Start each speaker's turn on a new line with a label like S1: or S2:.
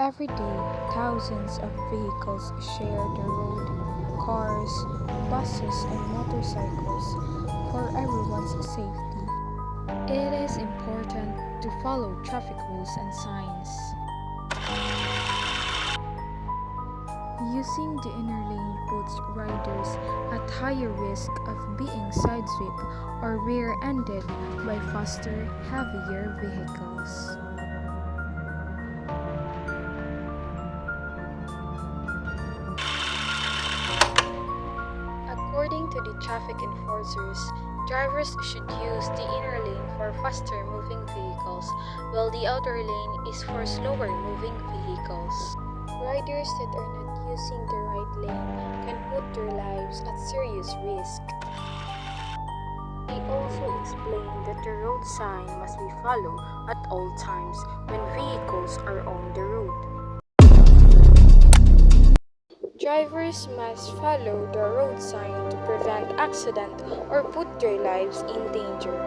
S1: Every day, thousands of vehicles share the road, cars, buses, and motorcycles for everyone's safety. It is important to follow traffic rules and signs. Using the inner lane puts riders at higher risk of being sideswiped or rear-ended by faster, heavier vehicles. According to the traffic enforcers, drivers should use the inner lane for faster moving vehicles, while the outer lane is for slower moving vehicles. Riders that are not using the right lane can put their lives at serious risk. They also explain that the road sign must be followed at all times when vehicles are on the road. Drivers must follow the road sign to prevent accident or put their lives in danger.